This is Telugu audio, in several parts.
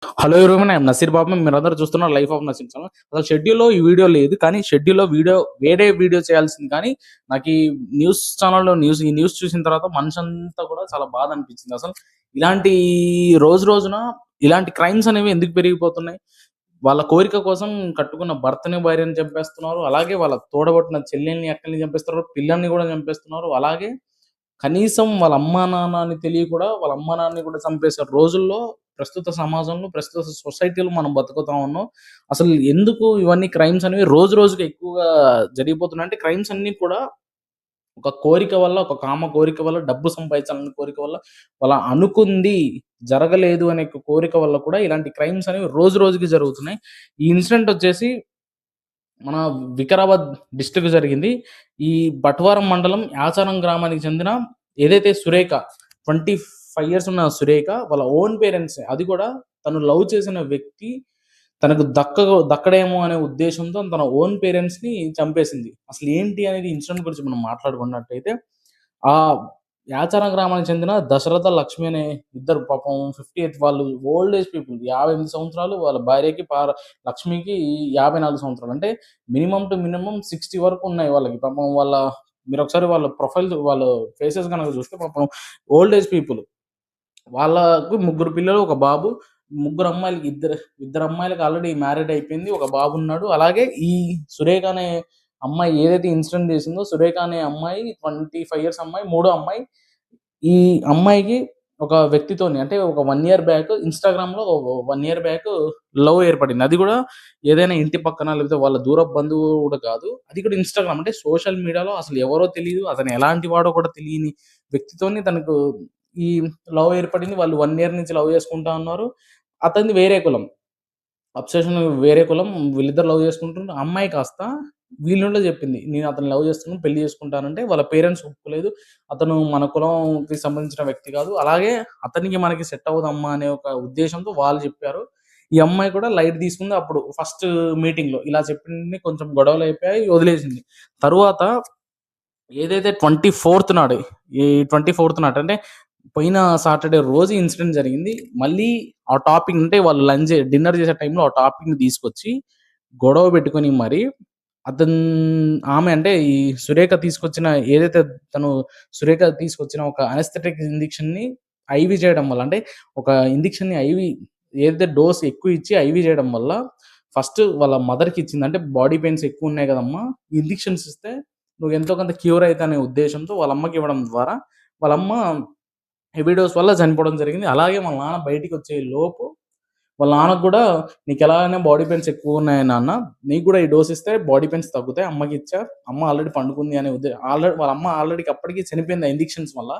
హలో ఎవరీవన్, ఐఎమ్ నసీర్ బాబు. మీరందరూ చూస్తున్నారు లైఫ్ ఆఫ్ నసీర్ ఛానల్. అసలు షెడ్యూల్లో ఈ వీడియో లేదు, కానీ షెడ్యూల్లో వేరే వీడియో చేయాల్సింది. కానీ నాకు ఈ న్యూస్ ఛానల్లో ఈ న్యూస్ చూసిన తర్వాత మనసంతా కూడా చాలా బాధ అనిపించింది. అసలు ఇలాంటి రోజు రోజున ఇలాంటి క్రైమ్స్ అనేవి ఎందుకు పెరిగిపోతున్నాయి? వాళ్ళ కోరిక కోసం కట్టుకున్న భర్తని, భార్యని చంపేస్తున్నారు. అలాగే వాళ్ళ తోడబుట్టిన చెల్లెల్ని, అక్కల్ని చంపేస్తున్నారు. పిల్లల్ని కూడా చంపేస్తున్నారు. అలాగే కనీసం వాళ్ళ అమ్మా నాన్న అని తెలియ కూడా వాళ్ళ అమ్మా నాన్నని కూడా చంపేసే రోజుల్లో ప్రస్తుత సమాజంలో, ప్రస్తుత సొసైటీలో మనం బతుకుతా ఉన్నాం. అసలు ఎందుకు ఇవన్నీ క్రైమ్స్ అనేవి రోజు రోజుకి ఎక్కువగా జరిగిపోతున్నాయి అంటే, క్రైమ్స్ అన్నీ కూడా ఒక కోరిక వల్ల, ఒక కామ కోరిక వల్ల, డబ్బు సంపాదించాలనే కోరిక వల్ల, వాళ్ళ అనుకుంది జరగలేదు అనే కోరిక వల్ల కూడా ఇలాంటి క్రైమ్స్ అనేవి రోజు రోజుకి జరుగుతున్నాయి. ఈ ఇన్సిడెంట్ వచ్చేసి మన వికారాబాద్ డిస్ట్రిక్ట్ జరిగింది. ఈ బట్వారం మండలం యాచారం గ్రామానికి చెందిన ఏదైతే సురేఖ 25 ఇయర్స్ ఉన్న సురేఖ వాళ్ళ ఓన్ పేరెంట్స్, అది కూడా తను లవ్ చేసిన వ్యక్తి తనకు దక్కడేమో అనే ఉద్దేశంతో తన ఓన్ పేరెంట్స్ ని చంపేసింది. అసలు ఏంటి అనేది ఇన్సిడెంట్ గురించి మనం మాట్లాడుకున్నట్టయితే, ఆ యాచారం గ్రామానికి చెందిన దశరథ లక్ష్మి అనే ఇద్దరు పాపం 58 వాళ్ళు ఓల్డ్ ఏజ్ పీపుల్. 58 సంవత్సరాలు. వాళ్ళ భార్యకి లక్ష్మికి 54 సంవత్సరాలు. అంటే మినిమం టు మినిమం 60 వరకు ఉన్నాయి వాళ్ళకి. పాపం మీరు ఒకసారి వాళ్ళ ప్రొఫైల్, వాళ్ళ ఫేసెస్ కనుక చూస్తే పాపం ఓల్డ్ ఏజ్ పీపుల్. వాళ్ళకు ముగ్గురు పిల్లలు, ఒక బాబు. ముగ్గురు అమ్మాయిలకి ఇద్దరు అమ్మాయిలకి ఆల్రెడీ మ్యారేడ్ అయిపోయింది. ఒక బాబు ఉన్నాడు. అలాగే ఈ సురేఖ అనే అమ్మాయి ఏదైతే ఇన్సిడెంట్ చేసిందో, సురేఖ అనే అమ్మాయి 25 ఇయర్స్ అమ్మాయి, మూడో అమ్మాయి. ఈ అమ్మాయికి ఒక వ్యక్తితోని, అంటే ఒక 1 ఇయర్ బ్యాక్ ఇన్‌స్టాగ్రామ్‌లో 1 ఇయర్ బ్యాక్ లవ్ ఏర్పడింది. అది కూడా ఏదైనా ఇంటి పక్కన, లేకపోతే వాళ్ళ దూరపు బంధువు కూడా కాదు. అది కూడా ఇన్‌స్టాగ్రామ్, అంటే సోషల్ మీడియాలో అసలు ఎవరో తెలీదు. అతను ఎలాంటి వాడో కూడా తెలియని వ్యక్తితోని తనకు ఈ లవ్ ఏర్పడింది. వాళ్ళు 1 ఇయర్ నుంచి లవ్ చేసుకుంటా ఉన్నారు. అతనిది వేరే కులం. అబ్సెషన్ వేరే కులం. వీళ్ళిద్దరు లవ్ చేసుకుంటుంటే, అమ్మాయి కాస్త వీళ్ళుండే చెప్పింది, నేను అతన్ని లవ్ చేస్తున్నాను, పెళ్లి చేసుకుంటానంటే వాళ్ళ పేరెంట్స్ ఒప్పుకోలేదు. అతను మన కులంకి సంబంధించిన వ్యక్తి కాదు. అలాగే అతనికి మనకి సెట్ అవ్వదమ్మా అనే ఒక ఉద్దేశంతో వాళ్ళు చెప్పారు. ఈ అమ్మాయి కూడా లైట్ తీసుకుంది. అప్పుడు ఫస్ట్ మీటింగ్‌లో ఇలా చెప్పింది. కొంచెం గొడవలయిపోయాయి, వదిలేసింది. తరువాత ఏదైతే 24థ్ నాడు, ఈ 24థ్ నాడు అంటే పోయిన సాటర్‌డే రోజు ఇన్సిడెంట్ జరిగింది. మళ్ళీ ఆ టాపిక్, అంటే వాళ్ళు డిన్నర్ చేసే టైంలో ఆ టాపిక్‌ని తీసుకొచ్చి గొడవ పెట్టుకొని మరి అతన్ ఆమె అంటే ఈ సురేఖ తీసుకొచ్చిన, ఏదైతే తను సురేఖ తీసుకొచ్చిన ఒక అనెస్థెటిక్ ఇంజెక్షన్‌ని ఐవీ చేయడం వల్ల, అంటే ఒక ఇంజెక్షన్‌ని ఐవీ ఏదైతే డోస్ ఎక్కువ ఇచ్చి ఐవీ చేయడం వల్ల ఫస్ట్ వాళ్ళ మదర్‌కి ఇచ్చింది. అంటే బాడీ పెయిన్స్ ఎక్కువ ఉన్నాయి కదమ్మా, ఇంజెక్షన్స్ ఇస్తే నువ్వు ఎంతో కొంత క్యూర్ అయితా అనే ఉద్దేశంతో వాళ్ళ అమ్మకి ఇవ్వడం ద్వారా వాళ్ళమ్మ హెవీ డోస్ వల్ల చనిపోవడం జరిగింది. అలాగే వాళ్ళ నాన్న బయటికొచ్చే లోపు వాళ్ళ నాన్నకు కూడా, "నీకెలాగైనా బాడీ పెయిన్స్ ఎక్కువున్నాయి నాన్న. నీకు కూడా ఈ డోస్ ఇస్తే బాడీ పెయిన్స్ తగ్గుతాయి. అమ్మకిచ్చా. అమ్మ ఆల్రెడీ పండుకుంది" అనే వాళ్ళ అమ్మ ఆల్రెడీ అప్పటికి చనిపోయింది ఆ ఇంజెక్షన్స్ వల్ల.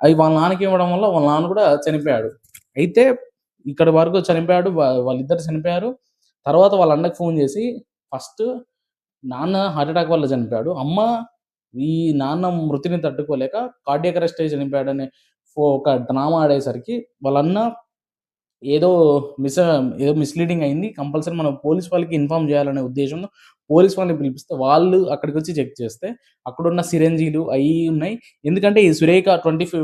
అవి వాళ్ళ నాన్నకి ఇవ్వడం వల్ల వాళ్ళ నాన్న కూడా చనిపోయాడు. అయితే ఇక్కడి వరకు చనిపోయాడు. వాళ్ళిద్దరు చనిపోయారు. తర్వాత వాళ్ళ అన్నకి ఫోన్ చేసి, ఫస్ట్ నాన్న హార్ట్ అటాక్ వల్ల చనిపోయాడు. అమ్మ ఈ నాన్న మృతిని తట్టుకోలేక కార్డియాక్ అరెస్ట్ అయ్యి చనిపోయాడనే ఒక డ్రామా ఆడేసరికి వాళ్ళ అన్న ఏదో ఏదో మిస్‌లీడింగ్ అయింది. కంపల్సరీ మనం పోలీస్ వాళ్ళకి ఇన్ఫార్మ్ చేయాలనే ఉద్దేశంతో పోలీస్ వాళ్ళని పిలిపిస్తే, వాళ్ళు అక్కడికొచ్చి చెక్ చేస్తే అక్కడున్న సిరంజీలు అయ్యి ఉన్నాయి. ఎందుకంటే ఈ సురేఖ 25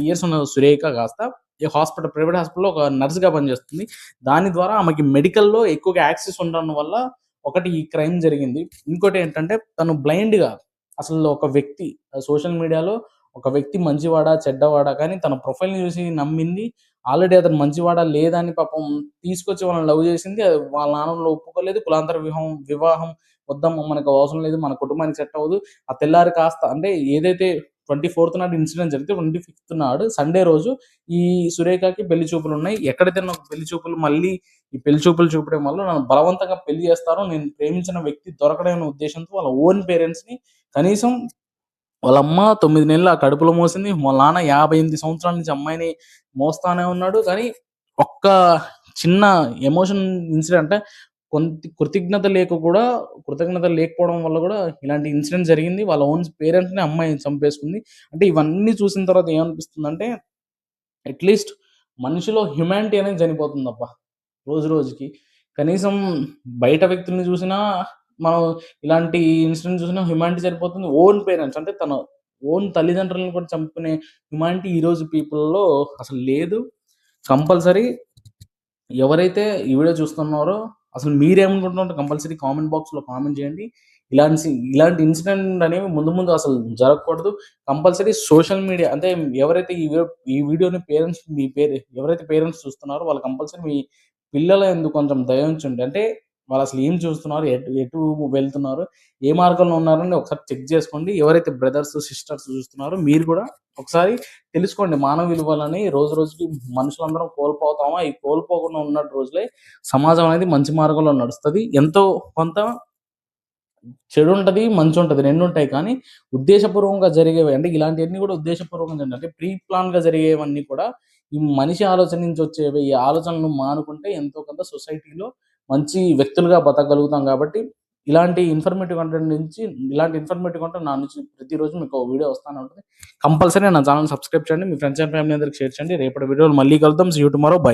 ఇయర్స్ ఉన్న సురేఖ కాస్త ఈ ప్రైవేట్ హాస్పిటల్‌లో ఒక నర్స్‌గా పనిచేస్తుంది. దాని ద్వారా ఆమెకి మెడికల్‌లో ఎక్కువగా యాక్సెస్ ఉండడం వల్ల ఒకటి ఈ క్రైమ్ జరిగింది. ఇంకోటేంటంటే తను బ్లైండ్‌గా, అసలు ఒక వ్యక్తి సోషల్ మీడియాలో ఒక వ్యక్తి మంచివాడా, చెడ్డవాడా కానీ తన ప్రొఫైల్‌ని చూసి నమ్మింది. ఆల్రెడీ అతను మంచివాడా లేదా అని పాపం తీసుకొచ్చి వాళ్ళని లవ్ చేసింది. అది వాళ్ళ నాన్నోళ్ళు ఒప్పుకోలేదు. కులాంతర వివాహం వద్దమ్మా, మనకు అవసరం లేదు, మన కుటుంబానికి సెట్ అవ్వదు. ఆ తెల్లారి కాస్త, అంటే ఏదైతే 24థ్ నాడు ఇన్సిడెంట్ జరిగితే 25థ్ నాడు సండే రోజు ఈ సురేఖకి పెళ్లి చూపులున్నాయి. ఎక్కడైతే నాకు పెళ్లి చూపులు, మళ్ళీ ఈ పెళ్లి చూపులు చూపడం వల్ల నన్ను బలవంతంగా పెళ్లి చేస్తారు, నేను ప్రేమించిన వ్యక్తి దొరకడనే ఉద్దేశంతో వాళ్ళ ఓన్ పేరెంట్స్‌ని, కనీసం వాళ్ళమ్మ 9 నెలలు ఆ కడుపులో మోసింది. వాళ్ళ నాన్న 58 సంవత్సరాల నుంచి అమ్మాయిని మోస్తానే ఉన్నాడు. కానీ ఒక్క చిన్న ఎమోషన్ ఇన్సిడెంట్, అంటే కృతజ్ఞత లేకపోవడం వల్ల కూడా ఇలాంటి ఇన్సిడెంట్ జరిగింది. వాళ్ళ ఓన్ పేరెంట్స్‌ని అమ్మాయి చంపేసుకుంది. అంటే ఇవన్నీ చూసిన తర్వాత ఏమనిపిస్తుందంటే, అట్‌లీస్ట్ మనిషిలో హ్యుమానిటీ అనేది చనిపోతుందబ్బా రోజు రోజుకి. కనీసం బయట వ్యక్తుల్ని చూసినా, మనం ఇలాంటి ఇన్సిడెంట్ చూసినా హ్యుమానిటీ సరిపోతుంది. ఓన్ పేరెంట్స్, అంటే తన ఓన్ తల్లిదండ్రులను కూడా చంపుకునే హ్యుమానిటీ ఈరోజు పీపుల్‌లో అసలు లేదు. కంపల్సరీ ఎవరైతే ఈ వీడియో చూస్తున్నారో అసలు మీరేమనుకుంటున్నారో కంపల్సరీ కామెంట్ బాక్స్‌లో కామెంట్ చేయండి. ఇలాంటి ఇన్సిడెంట్ అనేవి ముందు ముందు అసలు జరగకూడదు. కంపల్సరీ సోషల్ మీడియా అంటే ఎవరైతే ఈ వీడియోని ఎవరైతే పేరెంట్స్ చూస్తున్నారో వాళ్ళు కంపల్సరీ మీ పిల్లల యందు కొంచెం దయ ఉంచండి. అంటే వాళ్ళసలు ఏం చూస్తున్నారు? ఎటు ఎటు వెళ్తున్నారు? ఏ మార్గంలో ఉన్నారని ఒకసారి చెక్ చేసుకోండి. ఎవరైతే బ్రదర్స్, సిస్టర్స్ చూస్తున్నారో మీరు కూడా ఒకసారి తెలుసుకోండి. మానవ విలువలని రోజు రోజుకి మనుషులందరం కోల్పోతామా? ఈ కోల్పోకుండా ఉన్న రోజులే సమాజం అనేది మంచి మార్గంలో నడుస్తది. ఎంతో కొంత చెడుంటది, మంచుంటది. రెండుంటాయి. కానీ ఉద్దేశపూర్వకంగా జరిగేవి అంటే ఇలాంటియన్నీ కూడా ఉద్దేశపూర్వకంగా అంటే ప్రీ ప్లాన్‌గా జరిగేవన్నీ కూడా ఈ మనిషి ఆలోచన నుంచి వచ్చేవి. ఈ ఆలోచనలు మానుకుంటే ఎంతో కొంత సొసైటీలో మంచి వ్యక్తులుగా బతకగలుగుతాం కాబట్టి ఇలాంటి ఇన్ఫర్మేటివ్ కంటెంట్ నా నుంచి ప్రతిరోజు మీకు వీడియో వస్తానే ఉంటది. కంపల్సరీ నా ఛానెల్‌ని సబ్స్క్రైబ్ చేయండి. మీ ఫ్రెండ్స్ అండ్ ఫ్యామిలీ అందరికి షేర్ చేయండి. రేపటి వీడియోలో మళ్ళీ కలుద్దాం. See you tomorrow. బై.